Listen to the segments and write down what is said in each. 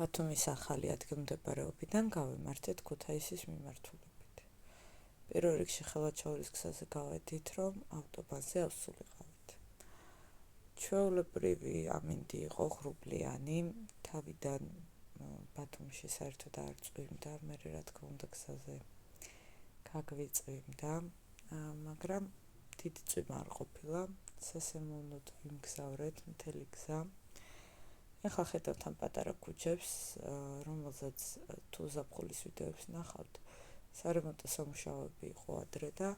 ბათუმის ახალი ადგილმდებარეობიდან გავიმართეთ ქუთაისის მიმართულებით. პირველ რიგში ხელვაჩაურის გზაზე გავედით, რომ ავტობანზე ავსულიყავით. ჩვეულებრივი ამინდი იყო ღრუბლიანი, თავიდან ბათუმში საერთოდ არ წვიმდა, მე რა თქმა უნდა გზაზე გაგვიწვიმდა, მაგრამ დიდი წვიმა არ ყოფილა, სასიამოვნოდ ვიმგზავრეთ მთელი გზა. ეხლა ხედავთ ამ პატარა ქუჩებს, რომელზეც თუ ზაფხულის ვიდეოებს ნახავთ, სარემონტო სამუშაოები იყო ადრე და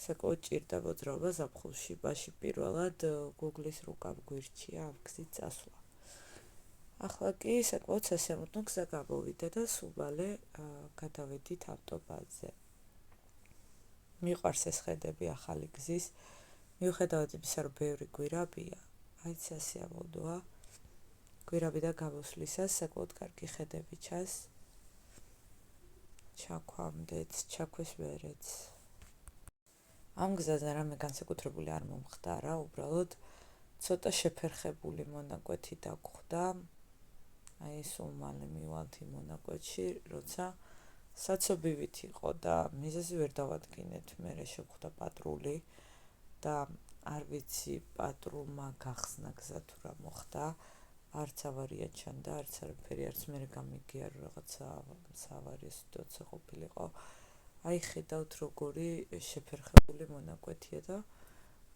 საკმაოდ ჭირდა მოძრაობა ზაფხულში. მაშინ პირველად Google-ის რუკამ გვირჩია ამ გზით წასვლა. ახლა კი საკმაოდ სასიამოვნო გზა გამოვიდა და სულ მალე გადავედით ავტობანზე. მიყვარს ეს ხედები ახალი გზის, მიუხედავად იმისა, რომ ბევრი გვირაბია, აი სასიამოვნოა. გვირაბიდან გამოსვლისას საკმაოდ კარგი ხედები ჩანს. ჩაქვამდეც, ჩაქვის მერეც. ამ გზაზე რამე განსაკუთრებული არ მომხდარა, უბრალოდ ცოტა შეფერხებული მონაკვეთი დაგხვდა. აი სულ მალე მივალთ იმ მონაკვეთში, როცა საცობივით იყო და მიზეზი ვერ დავადგინეთ, მერე შევხვდა პატრული და არ ვიცი პატრულმა გახსნა გზა თუ რა მოხდა. არც ავარია ჩანდა, არც არაფერი, არც მე გამიგია რომ რაღაცა საავარიო სიტუაცია ყოფილიყო. აი ხედავთ როგორი შეფერხებული მონაკვეთია და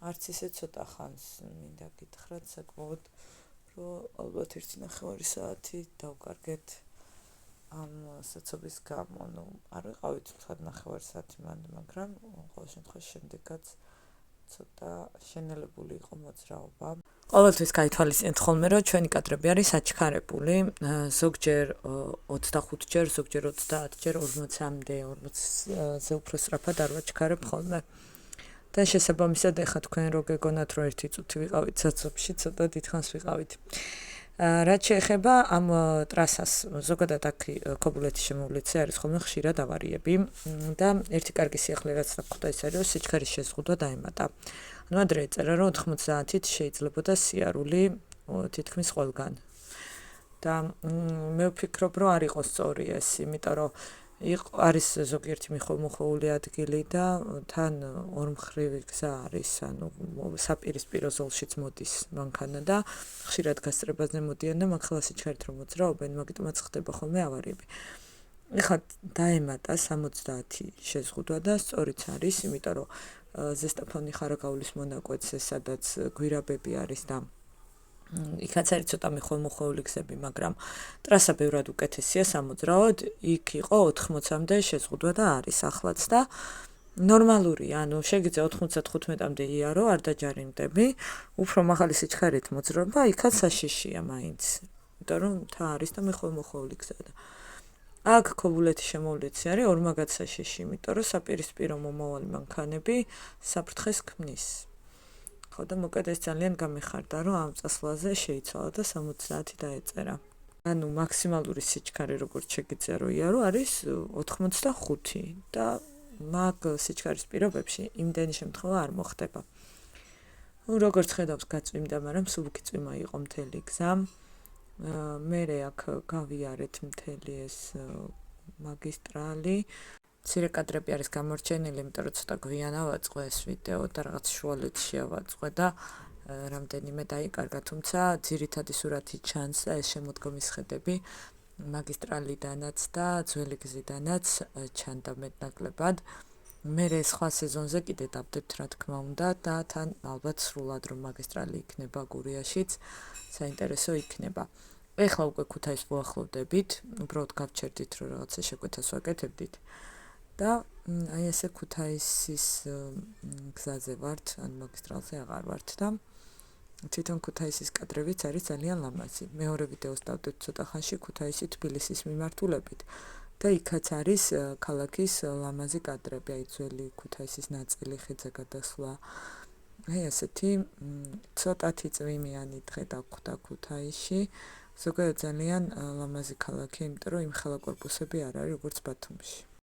არც ისე ცოტა ხანს მინდა გითხრათ, საკმაოდ რომ ალბათ 1.5 საათი დავკარგეთ ამ საცობის გამო. არ ვიყავით თქვა 9 საათი მანდა, მაგრამ ყოველ შემთხვევაში შემდეგაც ცოტა შენელებული იყო მოძრაობა. ყოველთვის გაითვალისწინეთ ხოლმე, რომ ჩვენი კადრები არის აჩქარებული, ზოგჯერ 25ჯერ, ზოგჯერ 30ჯერ, 40-მდე, 40-ზე უფრო სწრაფად არ ვაჩქარებ ხოლმე. და შესაბამისად ეხლა თქვენ რო გეგონათ, რომ 1 წუთი ვიყავით საცობში, ცოტა დიდხანს ვიყავით. რაც შეეხება ამ ტრასას, ზოგადად აქ ქობულეთის შემოვლეთზე არის ხოლმე ხშირად ავარიები და ერთი კარგი სიახლე რაც გქონდა ის არის, რომ სიჩქარის შეზღუდვა დაემატა. ანუ ადრე ეწერა, რომ 90-ით შეიძლებოდა სიარული თითქმის ყველგან. და მე ვფიქრობ, რომ არ იყო სწორი ეს, იმიტომ რომ არის ზოგიერთი მიხოლმოხოვული ადგილი და თან ორმხრივი გზა არის, ანუ საპირისპირო ზოლშიც მოდის მანქანა და ხშირად გასწრებაზე მოდიან და მაგ ხელა სიჩქარით რომ მოძრაობენ, მაგიტომაც ხდება ხოლმე ავარიები. ეხლა დაემატა 70 შეზღუდვა და სწორიც არის, იმიტომ რომ ზესტაფონი ხარაგაულის მონაკვეთზე, სადაც გვირაბები არის და იქაც არის ცოტა მიხოლმოხოვული გზები, მაგრამ ტრასა ბევრად უკეთესია სამოძრაოდ, იქ იყო 80-მდე შეზღუდვა და არის ახლაც და ნორმალურია, ანუ შეგიძლია 95-მდე იარო, არ დაჯარიმდები, უფრო მაღალი სიჩქარით მოძრაობა, იქაც საშიშია მაინც, იმიტომ რომ მთა არის და მიხოლმოხოვული გზა და აქ ქობულეთის შემოვლეთში არის ორმაგად საშიში, იმიტომ რომ საპირისპირო მომავალი მანქანები საფრთხეს ქმნის. ხო და მოკლედ ეს ძალიან გამიხარდა, რომ ამ წასვლაზე შეიცვალა და 70 დაეწერა. ანუ მაქსიმალური სიჩქარე როგორც შეგიძლია რომ იარო არის 85 და მაგ სიჩქარის პირობებში იმდენი შემთხვევა არ მოხდება. როგორც ხედავთ გაწვიმდა, მაგრამ სუბუქი წვიმა იყო მთელი გზა. მერე აქ გავიარეთ მთელი ეს მაგისტრალი. მცირე კადრები არის გამორჩენილი, იმიტომ რომ ცოტა გვიან ავაწყო ეს ვიდეო და რაღაც შუალედში ავაწყო და რამდენიმე დაიკარგა, თუმცა ძირითადი სურათი ჩანს და ეს შემოდგომის ხედები მაგისტრალიდანაც და ძველი გზიდანაც ჩანდა მეტნაკლებად. მერე სხვა სეზონზე კიდე დავდებთ რა თქმა უნდა და თან ალბათ სრულად რომ მაგისტრალი იქნება გურიაშიც, საინტერესო იქნება. ეხლა უკვე ქუთაისს ვუახლოვდებით, უბრალოდ გავჩერდით რომ რაღაცა შეკვეთას ვაკეთებდით. და აი ესე ქუთაისის გზაზე ვართ, ანუ მაგისტრალზე აღარ ვართ და თვითონ ქუთაისის კადრებიც არის ძალიან ლამაზი. მეორე ვიდეოს დავდეთ ცოტა ხანში ქუთაისი თბილისის მიმართულებით და იქაც არის ქალაქის ლამაზი კადრები, აი ძველი ქუთაისის ნაწილი, ხიდზე გადასვლა. აი ესეთი ცოტათი წვიმიანი დღე დაგხვდა ქუთაისში. ზოგადად ძალიან ლამაზი ქალაქი, იმიტომ რომ იმ ხელა კორპუსები არ არის როგორც ბათუმში.